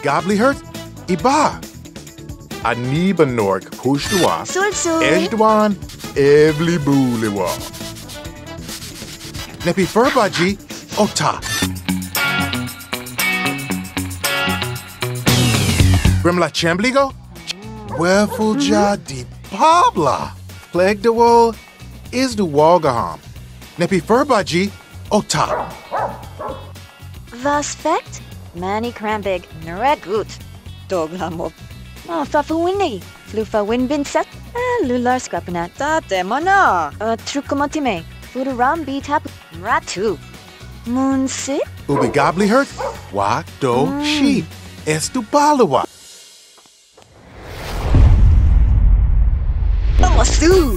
Gobblyhurt, Iba. Anibanork Pushtua, Sul. Ejduan, Evli Buliwa. Nepi Furbaji, Ota. Grimla Chambligo, Wefulja di Pabla. Plague de Woe is the Walgaham. Nepi Furbaji, Ota. Vaspect, Manny Crambig, Nuregut, Doglamop, Fafawini, Flufa Winbinset, Lular Scrapanat, Demona, Trukomotime, Fuduram Tap, Ratu, Moonsi, Ubi Gobblyhurt, Wa Do Sheep, Estupalawa. Osu!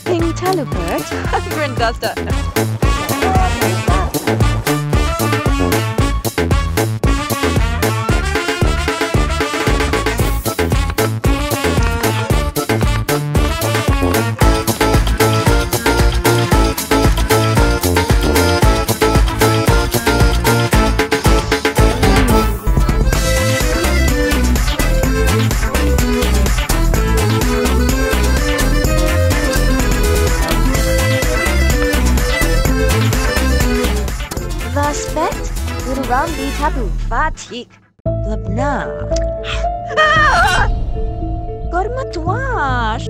Ping Talupert, Grindusta. Vaspect, Fuduram Tapu, Fatik, Labna. Gormatwash.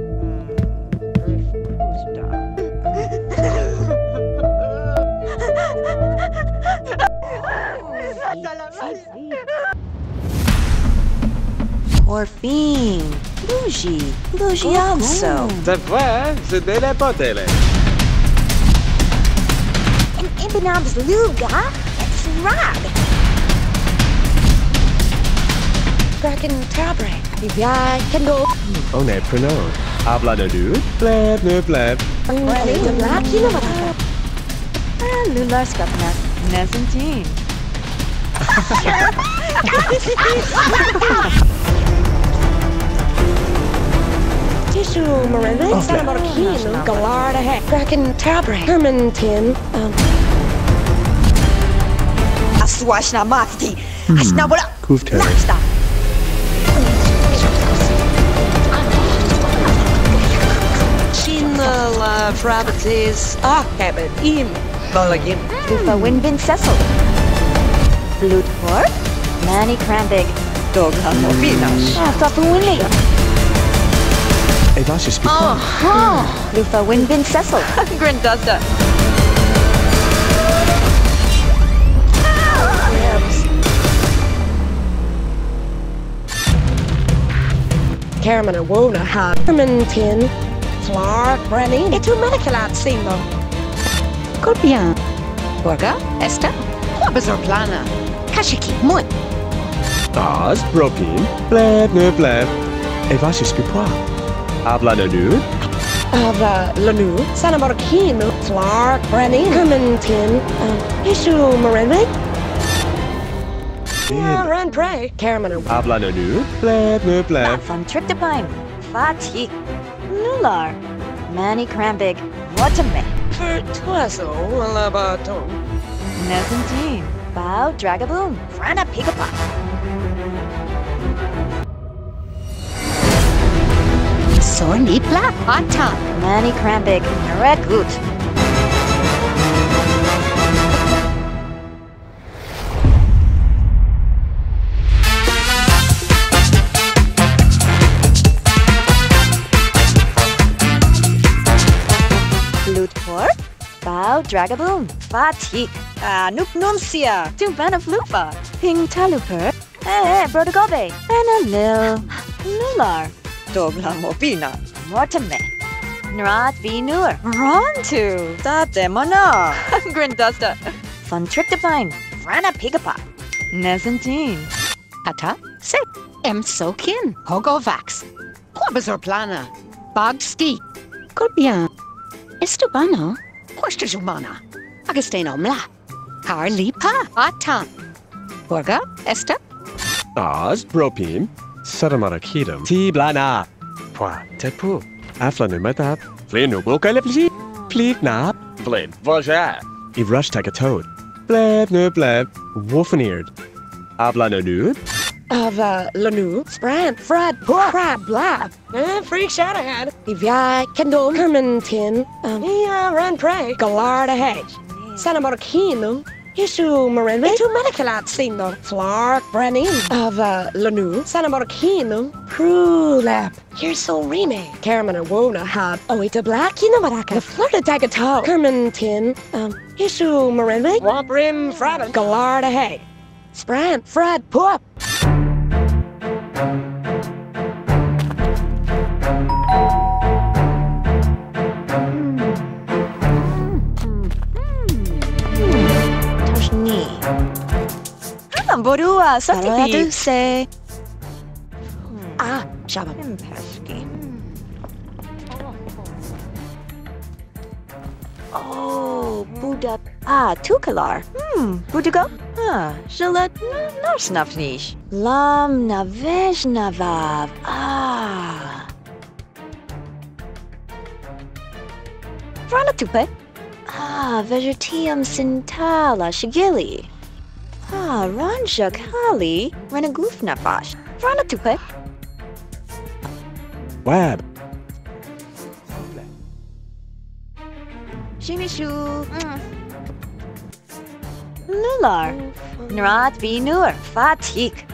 Orphine, Lugianso. C'est vrai, c'est de la botelle. And Ibinab's Luga, it's Rag. Kraken Tabre, Ibia Kendo. On est preneur. Habla de dude, blab, ne blab. Ready to black, you know what I got. Lular Scapana, Nesentine. Tissue Marin, Santa Marquino, Galarda Heck, Kraken Tabre, Hermantin, Aswashna Mafti, Asnabula, Kufter. Lifestyle. La Frabatis, Cabin, In, Mulligan, Lufa Winbin Cecil, Blutport, Manny Crambig, Dogla Morfina, Papa Winley. Et va se speak. Lufa Winbin Cecil, Grindusta. Caraman and Wona have Hermantin. Clark, Brenny, et tout medicalat singo. Good bien. Borga, Esta, Wabazor Plana, Kashiki, Mun. Das, Bropin, blab, ne blab. Et va se speak quoi? Habla de dude. Ava Lanu, Santa Marquino, Clark, Brenny, Hermantin, Issue Marinwig. Run, pray. Caraman. Habla de dude, blab, ne blab. From Tryptopine, Fatik. Lular, Manny Crambig, Watame, Virtuoso, Labaton, Nesentine, Bow Dragaboom, Frana Pigapop. Sornipla Pata, Manny Crambig, Naregut. Blutport, Bow Dragaboom, Fatik, Nupnumcia, Tumbana Flufa, Ping Taluper, Brodagobe, Ananil, Lular, Dogla Mopina, Mortame, Nrat Vinur, Rontu, Demona, Grindusta, Fun Tryptopine, Frana Pigapop, Nesentine, Ata, Se, Sokin, Hogovax, Quabazor Plana, Bogski, Good bien. Estubano, Puerto Humana, Agostino Mla, Carlipa, Ata, Borga, Esta, Das, Bropin, Sadamarakidum, Ti Blana. Poi, Tepu, Afla no Matap, Flenu Bokalipli, Pleak Nap, Flynn, Voja. I rush take a toad. Blab no blab, wolfeneared. Habla no nude. Lanu, Sprant, Fred, Crab, Blab, Freak Shadowhead, Ivya, Kendall, Kermantin, Ran Prey, Galarda Hedge, Sanamor Keenum, Yeshu Marin, Two Medicalat Sino, Flark, Brenning, Lanu, Sanamor Keenum, Prulap, Here's So Remake, Caraman and Wona had, Oita Black, Kinamaraka, The Flirt of Dagato, Kermantin, Yeshu Marin, Wabrim, Fred, Galarda Hedge, Sprant, Fred, Pup. Borua, Sati say. Shabba. Pesky. Oh, Buddha. Tukalar. Budigo? Shalet Narsnafnish. Lam Navejnavav. Franatupe. Vegetium Sintala Shigili. Ranja Kali, Renagufnafash. Franatupe. Wab. Shimishu. Lular. Nrat Vinur. Fatik.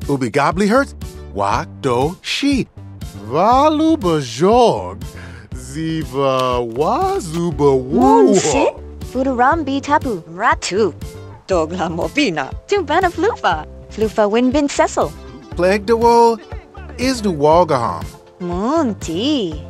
Ubi Gobly hurt? Wak do sheep. Valu bajog. Ziva wazuba woo. Fudurambi tapu. Ratu. Dogla Mobina. Tumbana Flufa. Flufa Winbin Cecil. Plague the wool is the Walgaham. Monty.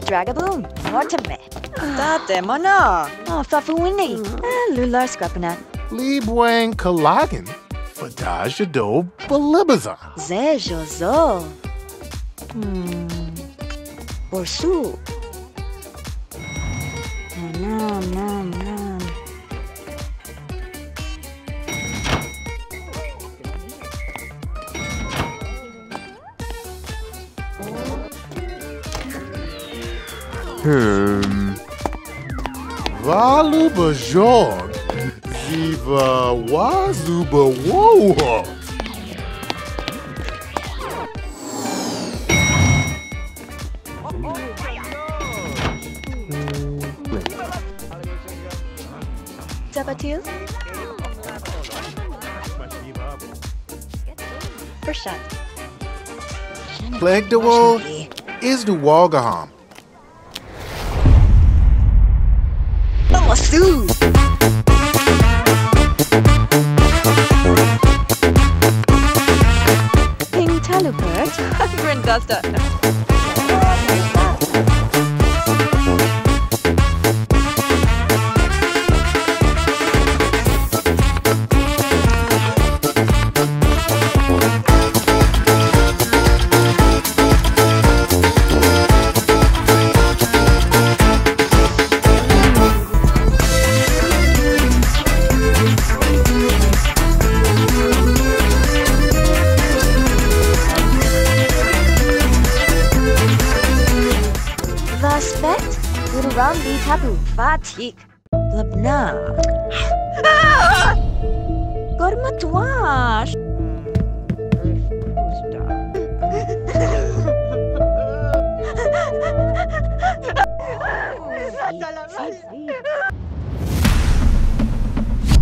Dragaboom, Mortame. Tate Mona. Fafuini. Lular Scrapinat. Liebwang Kalagan. Fadaj Ado Balibaza. Zejozo. Borsu. Nom. Valu bajog. Ziva wazuba woha. Zabatil. First shot. Plague the wool is the Walgaham. Sue. Ping Talubert. Grindasta. Rambi Tabu Fatik Blabna Gormatwash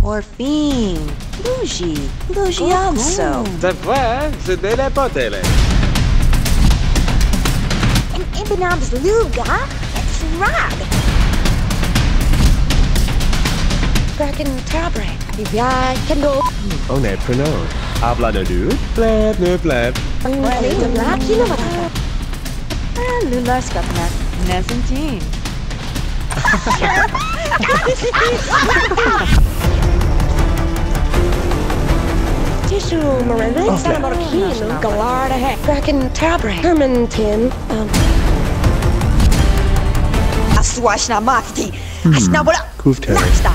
Orfine Lugianso C'est vrai, c'est de la potele. Ibnab's Luga Frag! Kraken Tabre. Ivya Kendo. On est preneur. Habla de du. Blab, ne blab. Lab Kilometer. Lular Skapnak. Nezentin. Tissue Marine. Sanamarkin. Galarda Heck. Kraken Tabre. Hermantin. Aswashna Mafti. Asnabula. Kufter. Laksta.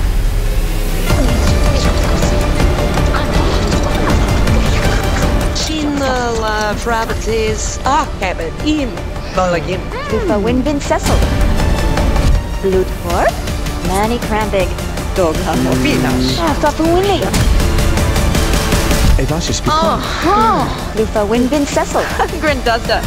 La properties. Habit. In. Balagin. Lufa Winbin Cecil. Blutport. Manny Krambig. Dogha Mobinas. Fafuinli. Et was je spelen? Lufa Winbin Cecil. Grindusta.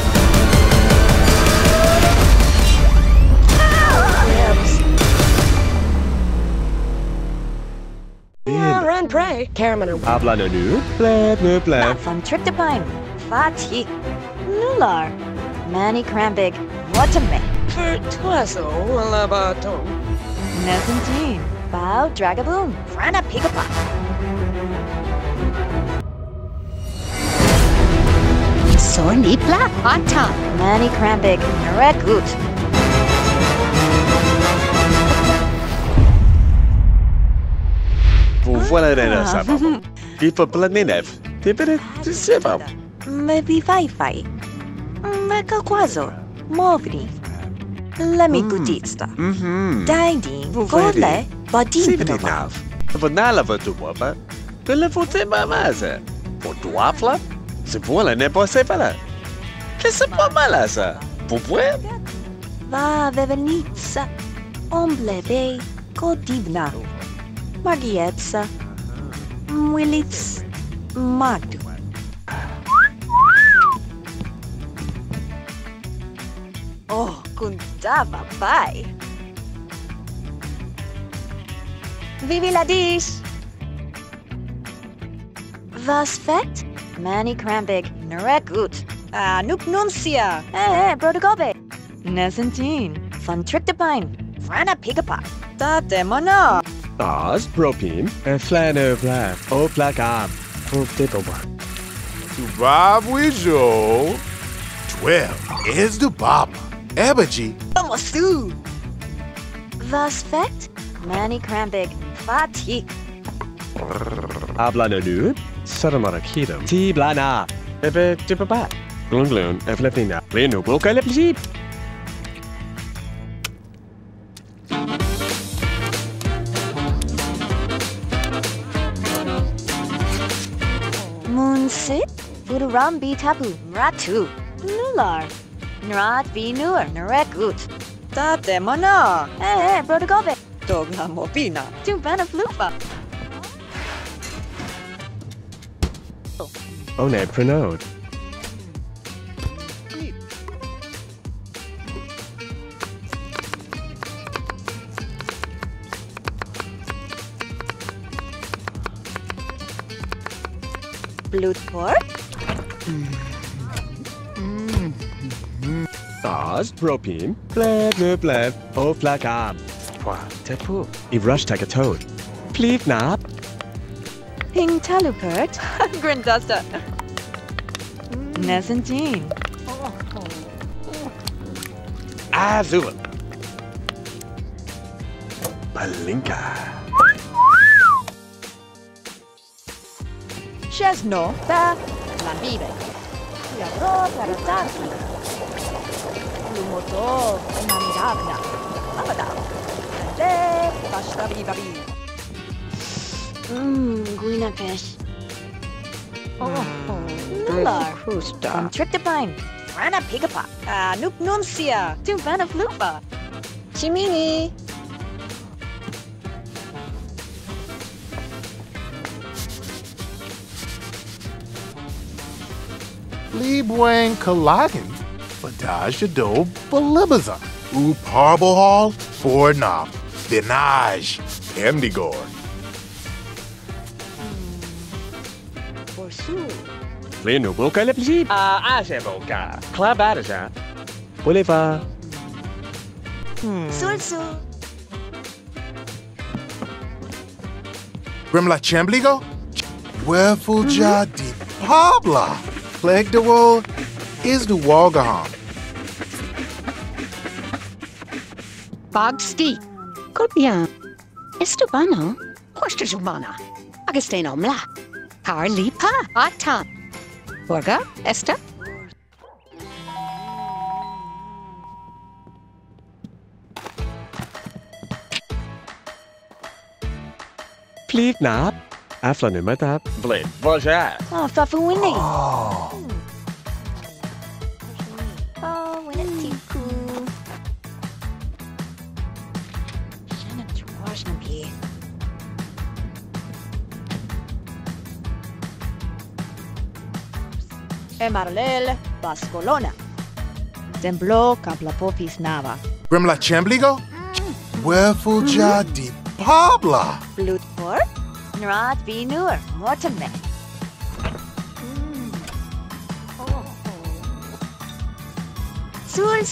Run pray. Caraman. Habla de du. Blab, ne blab. Van Trictopine. Fatigue. Lular. Manny Krambig. Watame. Virtuoso. Labaton. Nezentin. Bow Dragaboom. Frana Pigapa. Sornipla. Hata. Manny Krambig. Naregut. Voilà den ça. Vi får blanda in det. Det är det ser bara. Maybe Fai. Meka Quazo. Movni. Lemi Guditsta. Daidin. Gole. Badinova. Nav. För nala vad du var. Det lär få se mamma så. På dwafla. Så voilà ne pas se para. Que c'est pas mal à ça. Pour voir. Va Vevenitsa. Ombleve. Godivna. Magietsa. Mwilits. Magdu. Oh, kundava bai. Vivi la dish. Vas fet? Manny Krambig. Naregut. Nup Nuncia. Brodagobe. Nezentin. Van Trictopine. Frana Pigapa. Da demona. Das propim. Flâne blab. Au placard. Pour des bombes. To Bob with Joe. 12 is the Bob. Ebaji. Amasu. Vas fet? Manny Krambig. Fatigue. Habla de du. Saramara kidam. Ti blana. Ebe tipapa. Glun glun. Eflefina. Leno bulka lepjip. Moonsit. Udurambi tabu. Ratu. Nular. Nrat vi nur. Naregut. Da demona. Brodagobe. Dogna Mobina. Tuvana Flufa. On est preneur. Blutport. Das propim. Blab ne blab. Au placard. Quoi? T'es pour. Il rush take a toad. Please nap. Ping Talupert. Grindusta. Nezentin. Azul. Palinka. Chesno. Ba. Lambibe. Yabro Parataki. Lumoto. Namirabna. Abada. Le. Bashtabi babi. Guinapesh. Lular. From Trictopine. Frana Pigapa. Nup Nuncia. Tuvana Flufa. Chimini. Liebwang Kalagan. Fadaj Jado Balibaza. U Parbohal. Fornop. Vinaj. Pendigor. Borsu. Leno bulka lepjip. Aja bulka. Club Adaja. Bolivar. Sul. Grimla Chambligo? Wefulja di Pabla. Plague de Woe is the Walgaham. Bogsti. Good bien. Estubano. Puesta Jumana. Agostino Mla. Carlipa. Atam. Borga. Esta. Please nap. Afla ni matap. Blade. Bonjour. Oh, Fafuini. Oh. Oh, Winatiku. Shannon Trwashnapi. Emarlel Bascolona. Zemblo Caplapopis Nava. Grimla Chambligo? Wefulja di Pabla. Bloodport. Nrat Vinur. Mortimer. Sul.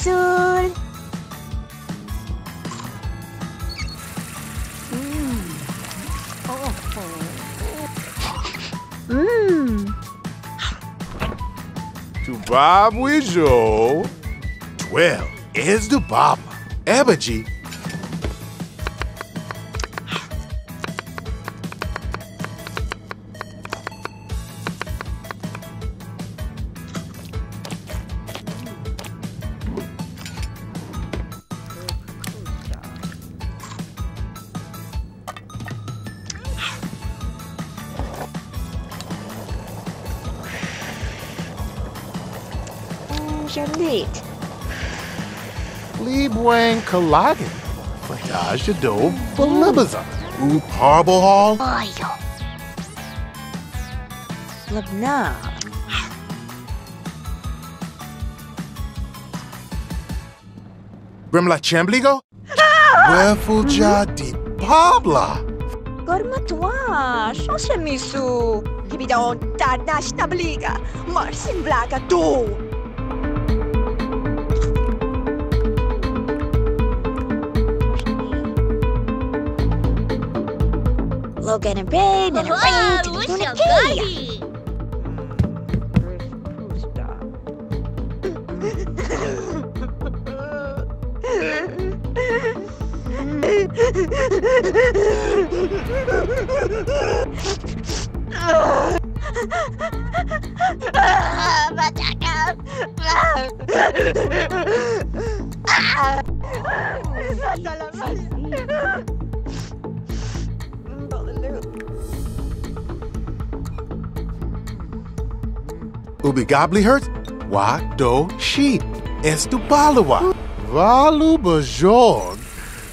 To Bob Wijo. 12 is the Bob. Ebaji. Charlotte. Liebwang Kalagan. Fadaj Jado Balibaza. U Parble Hall. Oyo. Labna. Grimla Chambligo? Wefulja di Pabla. Gormatwa. Shoshemisu. Kibidon Tarnash Tabliga. Marsin Blaga do. Logan and Rain and Rain to the Unikea. Ubi Gobly hurt? Wa do she. Estubalawa. Valu Bajog.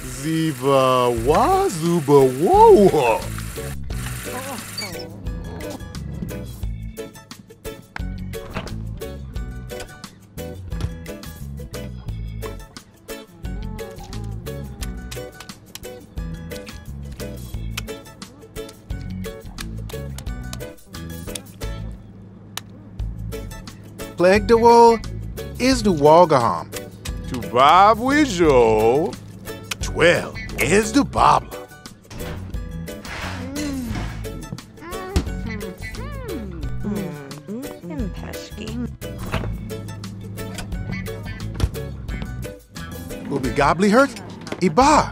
Ziva Wazuba Woa. Plague de Woe is the Walgaham. To Bob Wijo. 12 is the Bobla. Ubi Gobly hurt? Iba.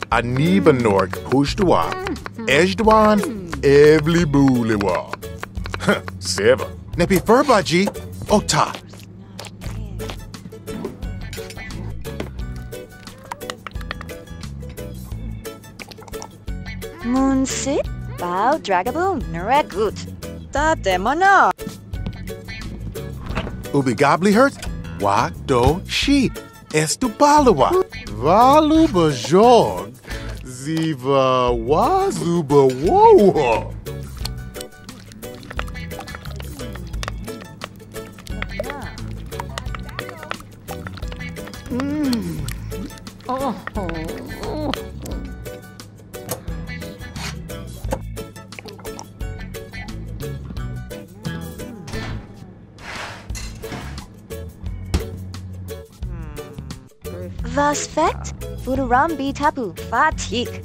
Anibanork Pushdwa. Ejdwan Evli Buliwa. Seva. Nepi Furbaji. Ota. Moonsit, Bow, Dragaboon, Narekut. Tate Mana. Ubi Gobly hurt? Wa do she. Estubalawa. Valu Bajog. Ziva Wazuba Woa. Vasfect, Futurambi Tapu, Fatik,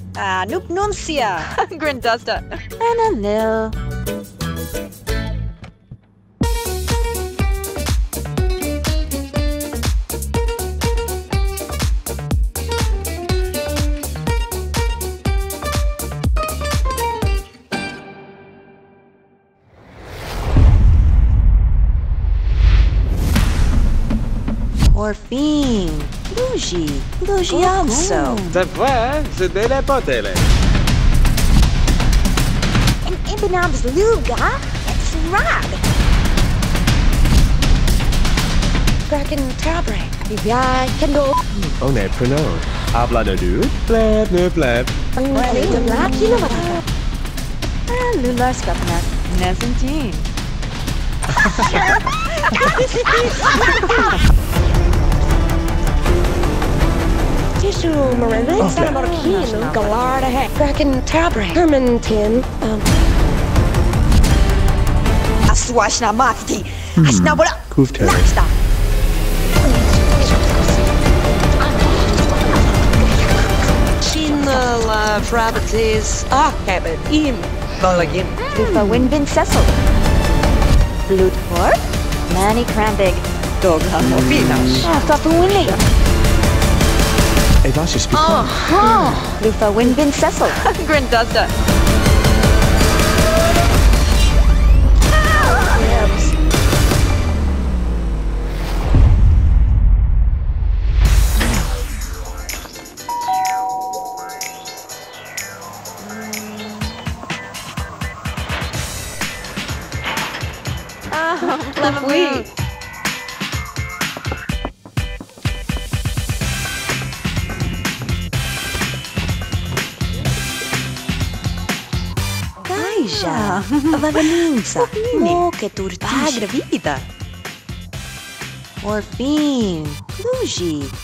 Nupnuncia, Grindusta. Ananil. Morphine, Lugianso. C'est vrai, c'est de la potele. And Ibinab's Luga, it's Rag. Kraken Tabre. Bibia Kendo. On est preneur. Habla de deux. Pleb, ne pleb. Ready to black Kinabaraka. Lula Skapnak, Nezentine. Tissue Marina. Santa Marquino. Galarda Heck. Kraken Tabre. Hermantin. Aswashna Mafti. Asnabula. Couvre-terre. Naksta. La Frabatis. Cabot. Im. Bolagin. Lufa Winbin Cecil. Blutport. Manny Crambig. Dogha Mofinas. Tapu Winley. Et va, je suis Lufa Winbin Cecil. Grindusta. Lemon. Kaija, Vavaninza, Moke Turtisha Vida. Morphine,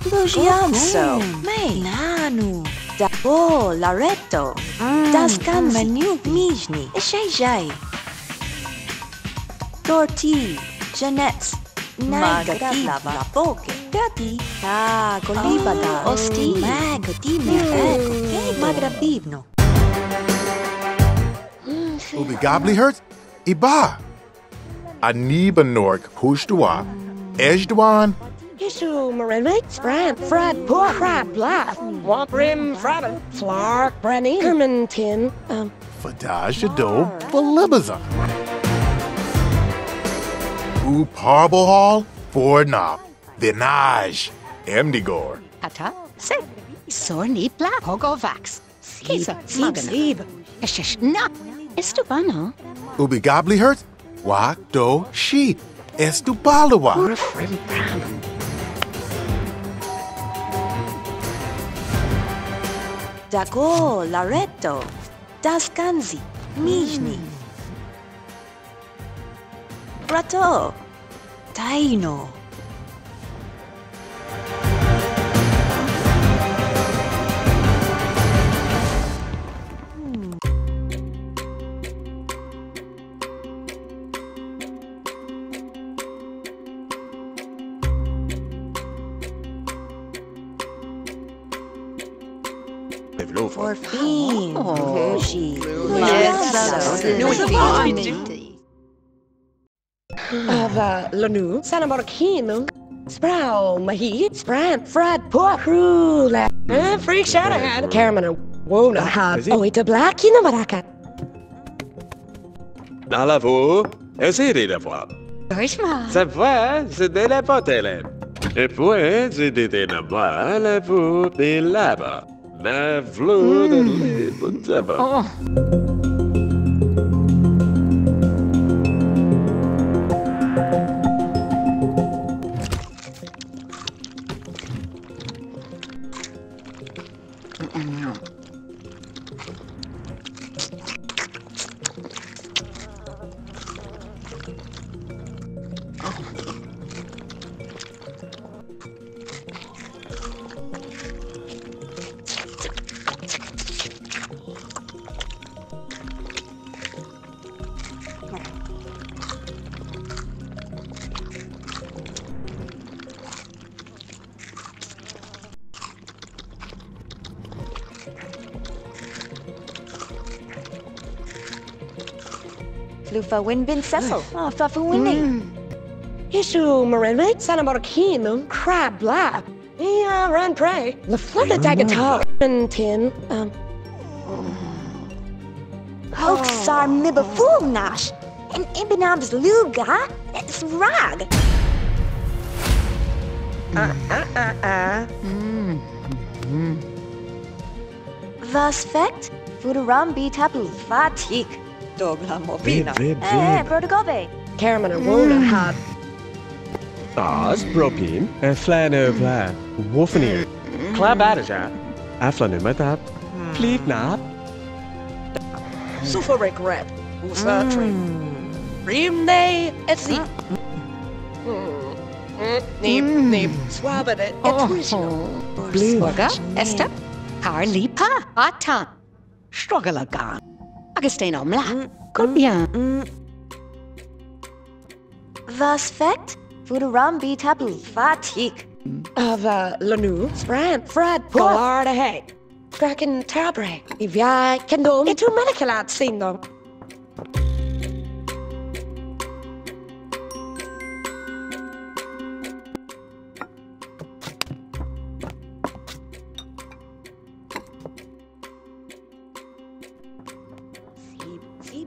Lugianso, May, Nanu, Dabo, Laretto, Daskan, Mijni, Shejai. Torti, Jeanette, Nagadava, Boke, Gati, Golibada, Osti, Magadime, Magravivno. Ubigablihert, Iba. Anibanork Pushdua, Ejduan, Tissue Marina. Sprant. Frad. Poor Crab. Laugh. Waprim. Frabin. Flark. Brenny. Hermantin. Fadajado, Balibaza. Uparbahal, Fordnop, Vinaj, Emdigor. Ata, se, sorni pla, Hogovax. Kisa, Sieb. Eshish, na, estupano. Ubigablihert, Wak Do Shi, Estupalawa. Urfrim Pram. Dago, Laretto, Daskanzi, Mijni. Rato, Taino. Morphine, Luigi, Lanu. Santa Marquino. Sproul. Mahi. Sprant. Frad. Poor Crula. Freak Shadowhead. Caramel. Wona had. Oh, it's a black Kinabaraka. Dans la voix, essayez de voir. C'est vrai, c'est de la potele. Et puis, c'est de la voix, la voix de là-bas. La voix de là-bas. Flufa Winbin Cecil. Fafu Winnie. Issue Marinway, Sanamarkino, Crab Lab. Yeah, Ran Prey. The Flooded Dagatol. And Tin, Hoaxar Mibafum Nash. And Ibinab's Luga. It's Rag. Vasfect, Fudurambi Tabu, Fatik, Dogla Mobina. Protogove. Caraman and Wona had. Oz, Bropin, Flano Bla, Wolfenir, Clab Adaja, Aflanumatap, Pleat Nap, Sulfuric Red. Usatri. Ream Day, Etsy. Neep, Swabbat it, Blurga, Esther, Harlipa, Atan, Strugalagan, Agustino Mla, Good bien. Vasfect, Fudurambi Tabu, Fatik. Of Lanu, Fred, Galarda Hay. Kraken Tabre, Ivia, Kendall, it's too medical at seen though.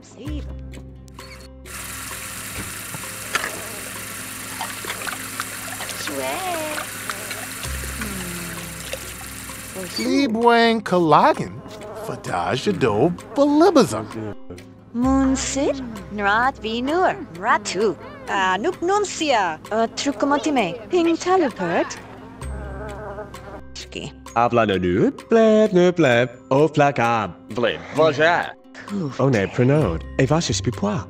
Seep. Libwang Kalagan, Fadaj Ado Balibazam. Munsit, Nrat Vinur, Ratu. Nup Nuncia, Trukomotime, Ping Talupert. Aflananu, Blab, no Blab, O Flacab, Blab, Voja. On est prenode, et va se spipois.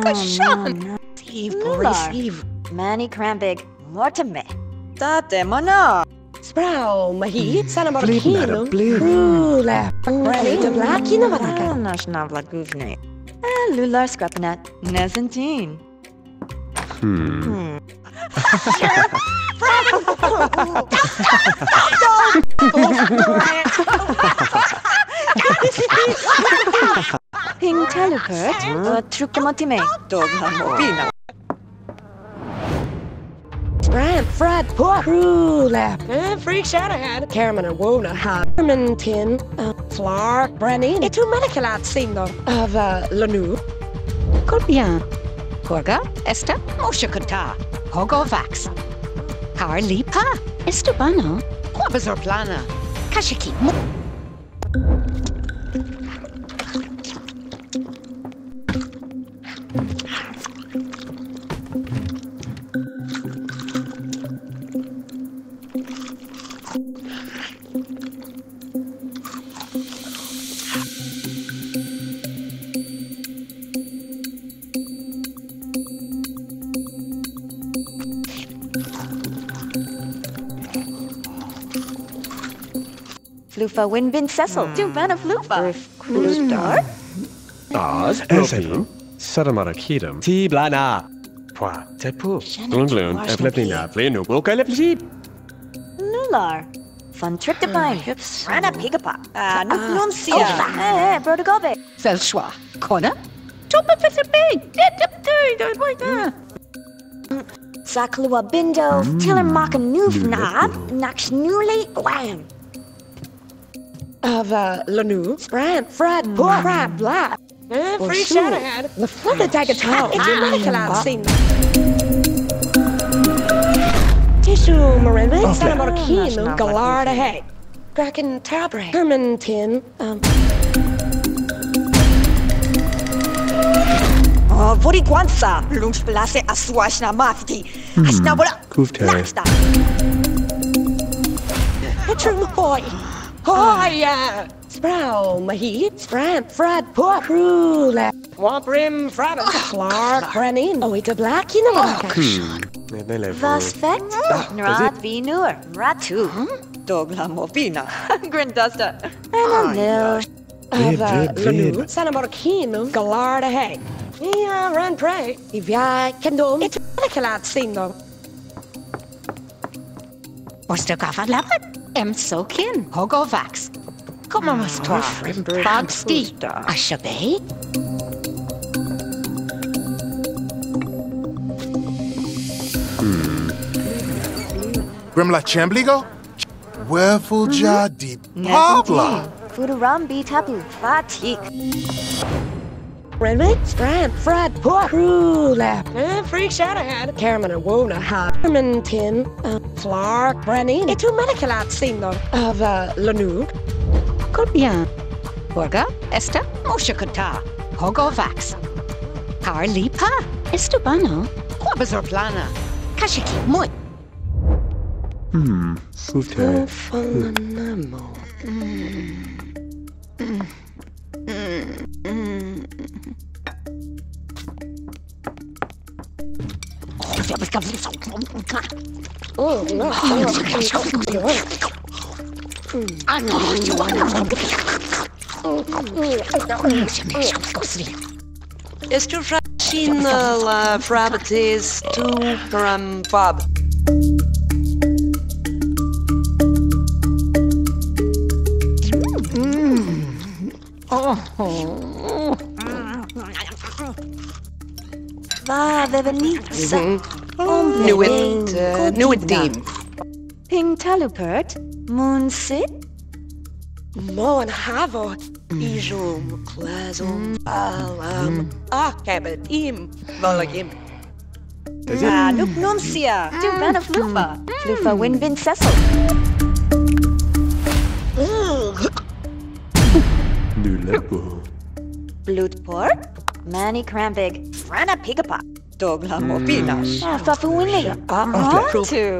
Kashan. Steve. Manny Crambig, Mortime. Tate Mono. Sprow, Mahi, Sanamarkino, Rula, Ready to Black, Inavaraka. National Laguvne. Lular Scrapinat, Nezentine. Ping Talupert, Trukomotime, Dogla Mobina. Fred, Rula, Freak Shadowhead, Caraman and Wona had Herman Tin, Flar, Brenny, it's too medical at seen though. Of Lanu. Good bien. Gorga, Esther, Moshakata, Hogo Vax, Harlipa, Estebano, Quabazor Plana, Kashiki. Flufa Winbin Cecil, Tuvana Flufa. Star? Oz, Bropin, Sadamarakitum, T Blana. Poi, Tepu, Glun, Eplipina, Plenu, Wilkalipsip. Nular. Fun Tryptopine, Rana Pigapa, Nup Nuncia, Protogove. Felschwa, Kona, Tupa Fitterpig, Saklua Bindo, Tillermaka Nuvna, Nax Newly Wham. Of Lanu, Fred, Crab Lab. Free Shadowhead, the Flooded Dagatol, it's too medical at seen. Tissue Marinway, Sanamarkino, Galarda Hay. Kraken Tabre, Herman Tin, Voriguanza, Lunchblase Aswashna Mafti, Asnabula, Kufte. Petrum Boy. Hoya! Sprow, Mahi, Fred, Rula, Waprim, Fred, Clark, Brennin, Oita Black, Vasfect, Nrat Vinur, Ratu, Dogla Mobina, Grindusta, and Lil. Lanu, Sanamarkino, Galarda Hay. Yeah, Ran Prey, Ivia, Kendall, it's medical at seen though. Ostergafa Labat, Sokin, Hogo Vax, Comment vas-tu? Bogsty. Achevé? Grimla Chambligo? Werful Jadi Pabla. Fudurambi tapu fatik. Renwick, Strand, Fred, Poor, Crew, Lap, Free Shadowhead, Caramon and Wona, Herman Tin, Clark, Brenny, et two medical at singer of Lanouk. Good bien. Borga, esta, Moshakota, Hogo Vax. Carlipa, Estubano, Quabazor Plana, Kashiki, Moy. Fute. Oh, no. Est tu frachin la frabatis tu gram fab? Va vevenitsa. Knew it deem. Ping talupert. Moonsit. Mo and Havo, Ijum, Klazum, Alam, Kabit, Im, Volagim. Nup nuncia. Tu bana flufa. Flufa win vin cecil. Nulepo. Bloodport. Manny Crambig. Frana Pigapa. Dogla Mopinash. Fafuini. Two.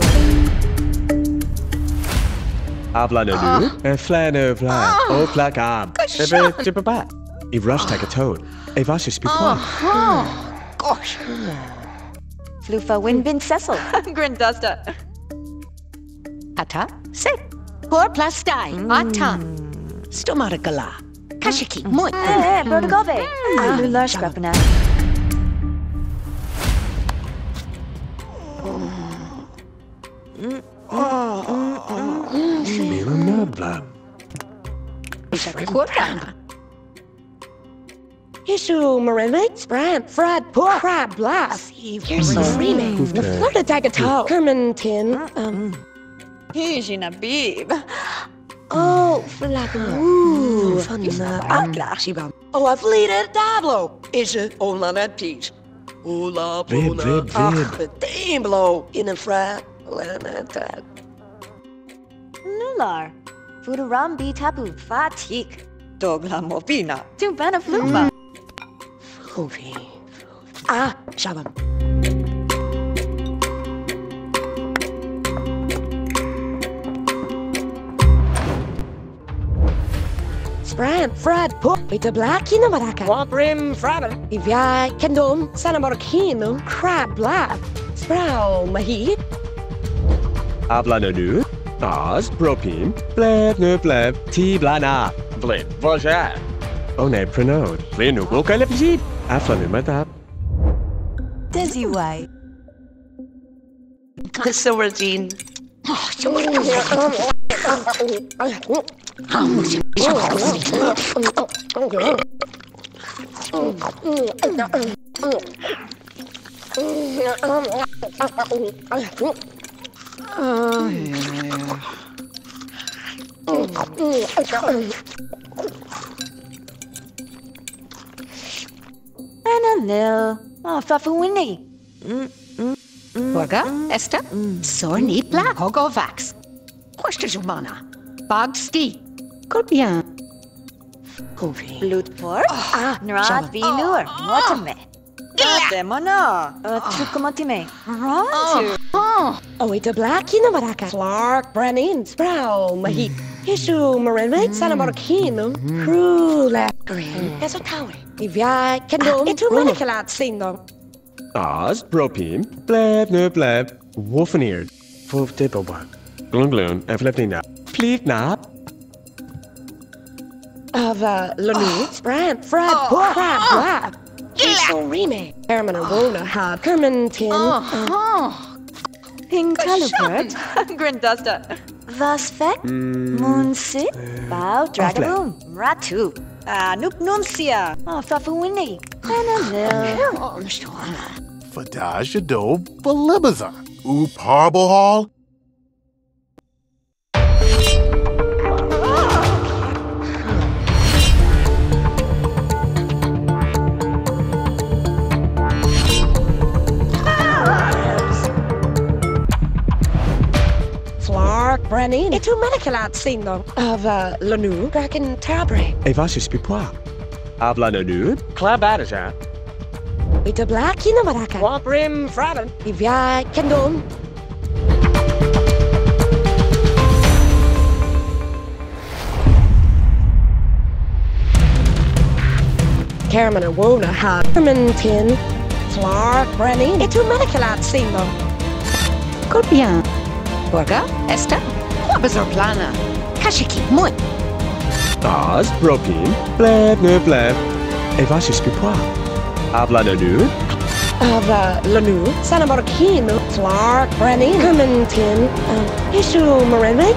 Habla no nu. Flano vla. O placab. Ebe jibaba. I rush take a toad. E vasha spikwa. Gosh. Flufa win vin cecil. Grindusta. Ata, sit. Poor plastai. Atam. Stomaragala. Kashiki, Moy. Bertagove. Lula Scrapana. Milanabla. Issue, Marinate, Sprant, Fred, Poor, Crab, Blast. Here's the remake. The Flood Tagato, Kerman Tin, Hijina Beeb. Oh, Flacoo, Shibam. Oh, I've leaded Dablo. Is it on that piece? Ola, Bona, Dame blow in a frat. Nular. Fudurambi tapu fatik. Dogla Mopina. Tu bana flufa. Shabam. Sprant, Fred, Pop, with the black in the Maraka. Waprim, Frabber. If I can do, Sanamarkino, Crab, Blab, Sproul, Mahi. Habla no nu. Oz, Bropim, Bleb, no bleb, T blana. Bleb, Voja. One prenode. Lenu, Wilka Lepsi. Aflanu Matap. Dizzy White. The silver jean. Nil. Fafuini. Borga, esta, Sorni Black, Hogo Vax. Question Jumana. Bogsty. Good bien. Bloodport. Nrat Vilur. Watame. Demona. Tukumatime. Right. Oh, it's a black in the Maraka. Clark, Brennan, Sproul, Mahi. Issue, Marinate, Sanamarkino, Crew, Lap, Green. As a tower. If I can do, it's a medical at single. Oz, Bropim, Bleb, no bleb, Wolfeneered, Wolf Dippoba, Gloon Gloon, Efleptina, Pleat Nap. Of Lanu, Sprant, Fred, Poor, Crab, Blab. Issue, Remake. Herman and Wona had Kerman Tin. Ping Talupert. Grindusta. Vasfek, Moonsit, Bow, Dragaboom, Ratu, Nupnunsia, Fafuini, Hanalil, Fadajado Balibazon. Oop Harble Hall. Brenny, et tu medicalat signo of Lanu, Kraken Tabre. Evasis Pipois. Habla Nanud, Clabadaja. With a black in the Maraka. Waprim Fraben. Ivia Kendon. Carmen and Wona have Tin, Clark, Brenny, et tu medicalat signo. Good bien. Borga, Esta, Quabazor Plana, Kashiki, Mut. Oz, Bropim, Blab, Blab. Evasis Pipois. Habla Nanud. Of Lanu, Sanabarkin, Clark, Brenny, Tin, Issue Marenme.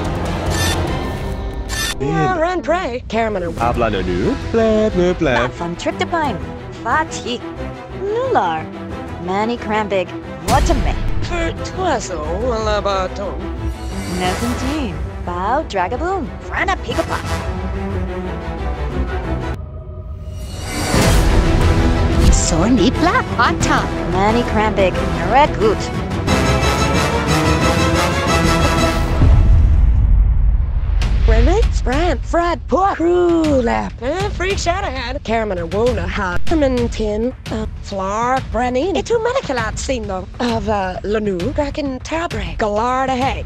Ran pray, Carmen and Habla Nanud. Blab, Blab. From Tryptopine, Fatik, Nular, Manny Crambig, Watame, Tuaso, Alabaton. Nezentine, Bow, Dragaboom, Frana Pigapop. Sorni Black, Hata, Manny Crambig, Naregut. Remy, Sprant, Fred, Poor, Crew Lap, Freak Shadowhead, Carmen and Wona have Tin, Clark, Brenny, et tu medicalat signo of Lanu, Kraken Tabre, Galarda Hay.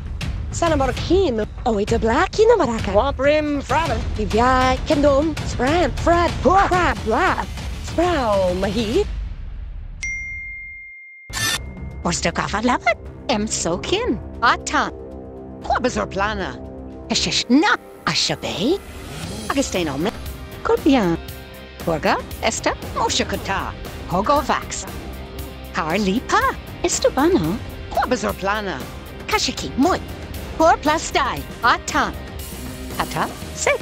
Sanabarkin, it's a black in the Maraka. Waprim Fraben. Ivia Kendon, Sprant, Fred, Poor, Crab, Blab, Sproul, Mahi. Ostokafa Lapat, Sokin, Hata, Quabazor Plana, Eshish Na, Ashabe, Agustino, Good bien. Borga, Esta, Moshakota, Hogovax, Carlipa, Estubano, Quabazor Plana, Kashiki, Mut, Por Plastai, Hata, Hata, Sit.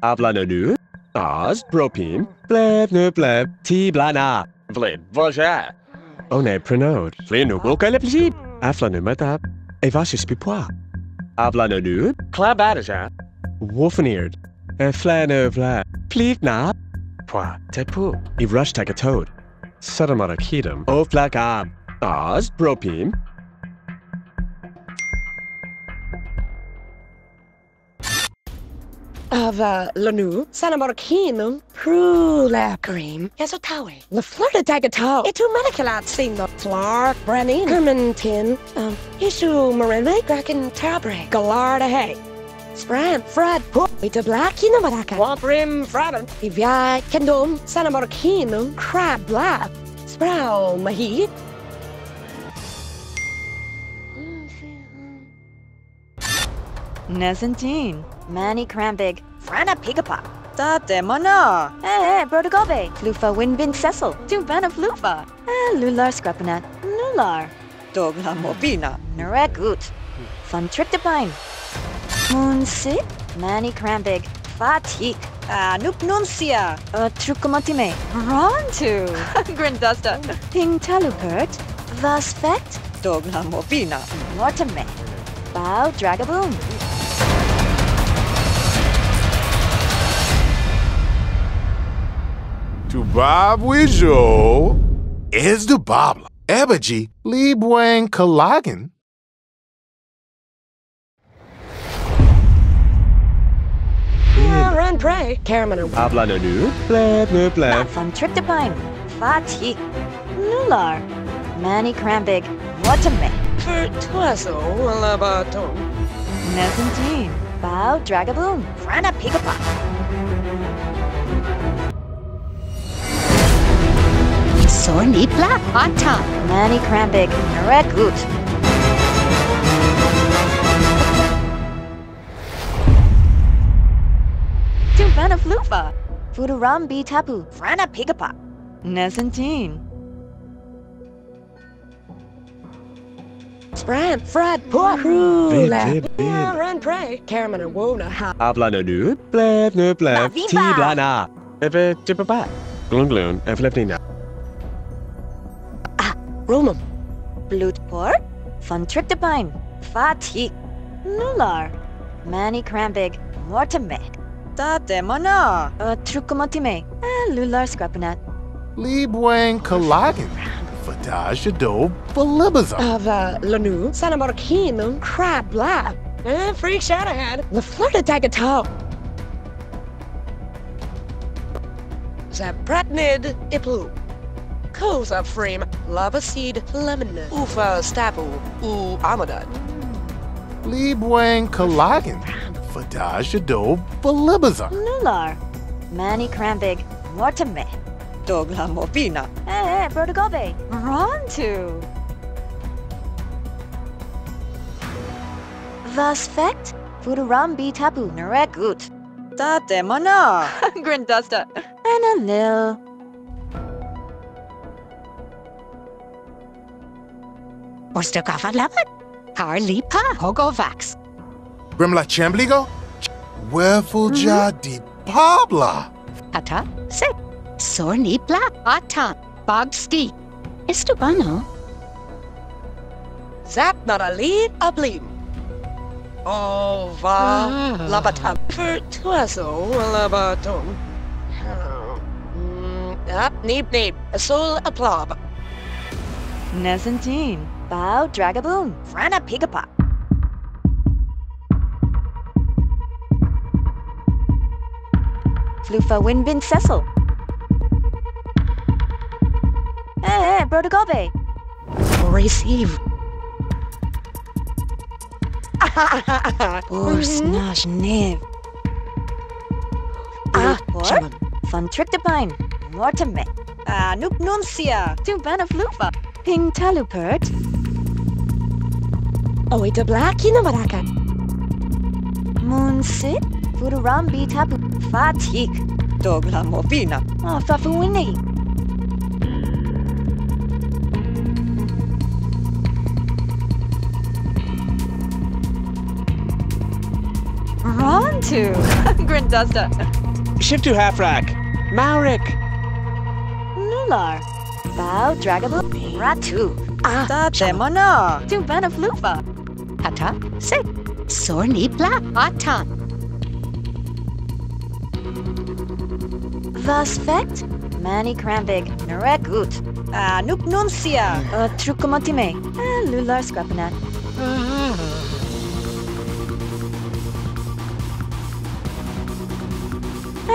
Habla Nanud. Oz, Bropim, Blab, Blab. T Blana. Vlad, Voja. One Prenode. Flinu, Wilka Lepsi. Afla Numatap. Evasis Pipois. Habla Nanud. Clabadaja. Wolfeneard. Flana Vla. Pleave Nab. Poi, Tepu. Eve Rush Take a Toad. Sadamara Kedum. O Flak Ab. Oz, Bropim. Of Lanu, Sanabarkin, Crew Lap, Cream, Yasotawi, La Flirta Tagatao, et tu medicalat signo, Clark, Brenny, Tin, Issue Marenme, Kraken Tabre, Galarda Hay. Sprant, Fred, Poor, with a black in the Maraka. Waprim Fraben. Ivia Kendon, Sanabarkin, Crab Blab, Sproul, Mahi. Nezentine, Manny Crambig, Frana Pigapop. Da Demona. Brodagobe, Flufa Winbin Cecil, Tubana Flufa. Lular Scrapinat, Nular. Dogla Mobina, Naregut. Fun Tryptopine. Moonsit, Manny Crambig, Fatik. Nupnunsia, Trucomatime, Rontu, Grindusta, Ping Talupert, Vasfect, Dogla Mobina, Mortame, Bow, Dragaboom. To Bob Wijo is the Bobla. Ebaji, Lee Buang Kalagan. Run pray, Carmen and Habla Nanud. Blab, Blab. From Tryptopine, Fatik, Nular, Manny Crambig, Watame, Tuaso, Alabaton. Nezentine, Bow, Dragaboom, Frana Pigapop. Sorni Black, Hata, Manny Crambig, Naregut. Tubana Flufa, Fuduram B Tapu, Frana Pigapop. Nezentine. Fran, Fred, Porula. Vin. Ran pray. Caraman and Wona have. Habla no nu, blab no blab, Viva. ti blana. Eve tipapa. Glun glun, eflefnina. Romum. Bloedpoort, van tryptopine, fatigue, nullar, mani crambig, mortime, tate mona, trucomotime, lular scrappinat. Liebwang Kalagan. Fadaj Ado Balibazar. Of Lanu, Sanamarkinum, Crab Lab. Freak Shadowhead. The Florida Dagatau. Zabratnid Iplu. Koza Frame, Lava Seed, Lemon, Ufa Stabu, Amadan. Liebwang Kalagan. Fadaj Ado Balibazar. Nullar, mani crambig, mortime. Dogla mopina. Brodagobe. Rontu. Vasfect, Fudurambi tabu, Naregut. Tate mona. Grindusta. Ananil. Borstokafa Labat. Harlipa Hogovax. Brimla Chambligo. Wefulja di Pabla. Hata Se. Sorni Black. Atan. Bogski. Estubano. Zap not a lead, a bleem. Oh, va, labatam. For tuaso, labatum. Up, neep, a soul, a plob. Nesentine. Bow Dragaboon. Frana Pigapa. Flufa Winbin Cecil. Brodagobe. Receive. Or snash nev. Bloedpoort. Van tryptopine. Mortime. Nook nuncia. Tubana flufa. Ping talupert. Oh, it's a black Kinamarakan. Moonsit. Fudurambi tabu. Fatigue. Dogla mopina. Fafuini. Rontu. Grindusta. Shift to half rack. Maurik. Nullar. Bow Dragaboo. Ratu. Tate mona. Tubana flufa. Hata Se. Sorni Black. Atan. Vasfect. Mani crambig. Naregut. Nook nuncia. Trucomotime. Lular scrappinat.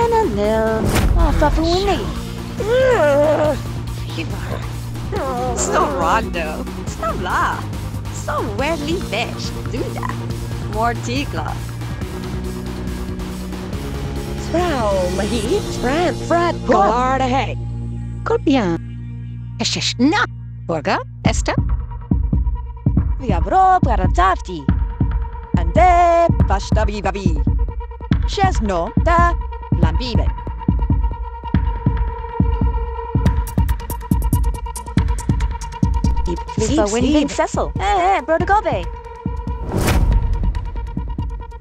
Ananil. Fafuini. So rondo. So la. So weirdly fish. Do that. More tigla. Sprow, Mahi, Fran, Fred, Guarda, hey. Corbian. Eshish na. Borga. Esta. Viabro paratafti. Ande pashtabi babi. Chesno da lambibe. Flufa Winbin Cecil. Brodagobe.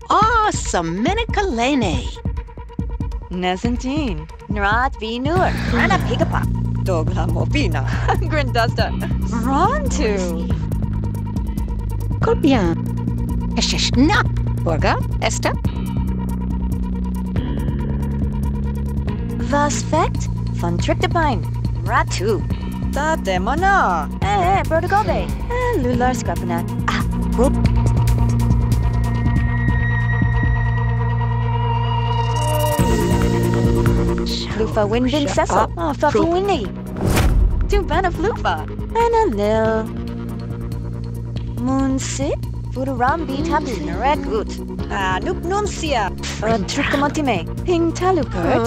Awesome. Minikalene. Nesentine. Nrat v Nur. Frana Pigapa. Dogla mopina. Grindusta. Rontu. Corbian. Eshish na. Borga. Esta. Vasfect. Van tryptopine. Ratu. Tate mona. Brodagobe. Lular scrappinat. Flufa Winbin Cecil. Fafuini. Tubana flufa. Ananil. Moonsit. Fudurambi tabu. Naregut. Nook nuncia. Trucomotime. Ping talupert.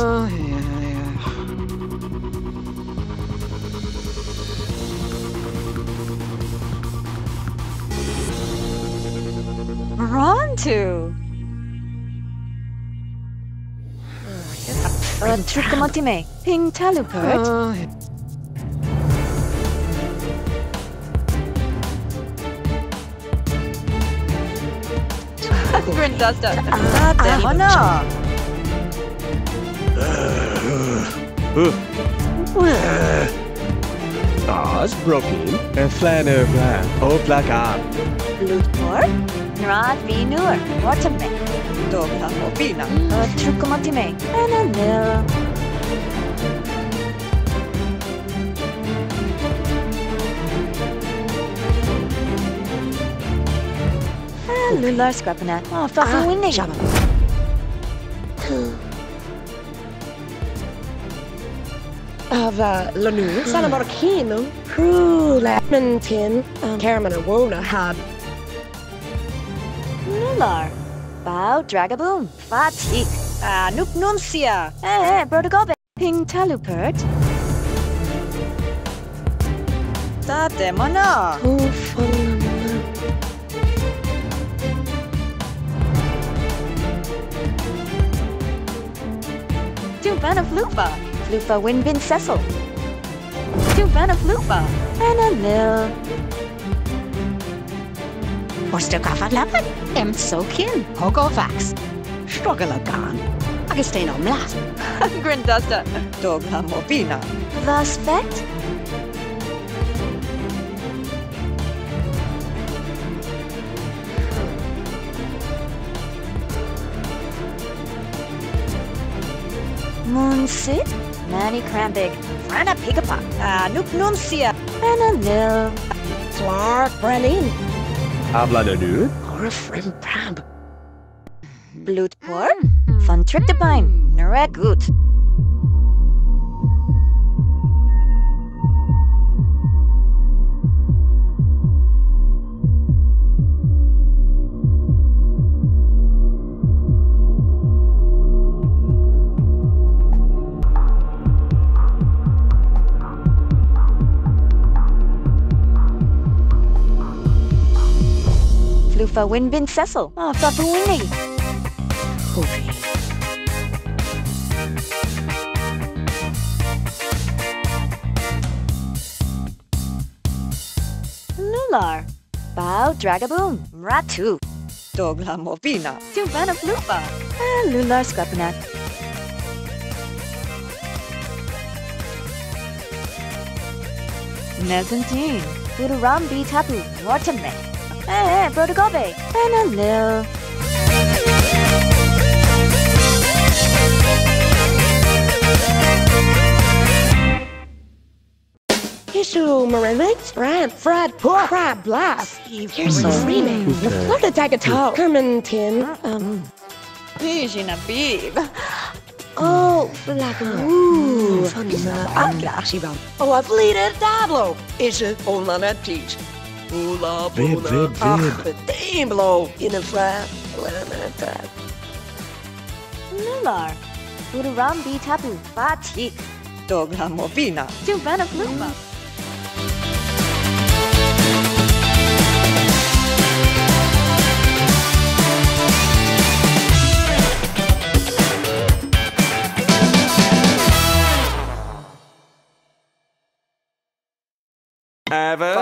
Rontu. Trucomotime. Ping talupert. Duster. Demona. Oz broken. Flanner plan. Oh, black arm. Blutpor. Nrad vinur. Waterme. Dogla mobina. Trucomatime. Ananil. Lular scrappinat. Oh, fucking winning. Lanu, Salamarkino, Crula, Mintin, Caramana Wona had. Lular. Bow Dragaboom. Fatik. Nook Nuncia. Brodagobe. Ping Talupert. Da Demona. Tuvana Flufa. Flufa Winbin Cecil. Tuvana Flufa. Ananil. Orstokafa Lapan, Sokin, Hogovax, Strogalagan, Agustino Mlas, Grindusta. Dogla Mobina. Thus Vect. Moonsit, Manny Crambig, Frana Pigapa, Nook Nuncia, Ananil, Clark Brennan, Habla de nu. or a friend Prab. Blutpor, Fun Trictopine, Naragut. Flufa Winbin Cecil. Oh, Fafu Winnie. Lular. Bow Dragaboom. Ratu. Dogla Mobina. Tuvana Flufa. Lular Scrappinat. Nezantine. Budurambi Tapu. Waterme. Brodagobe. Ananil. Issue Marinic, Fred, poor crab, blast. Here's some screaming. The flood attack at all. Kerman Tin, Pijina Beeb. oh, black, ooh, Ashiba. Oh, I've leaded Dablo. Is it on that teach? Ula, Vib. Damn, in a flat. Lular. Budurambi Tapu. Fatik. Dogla Mobina. Tuvana Flufa. Ever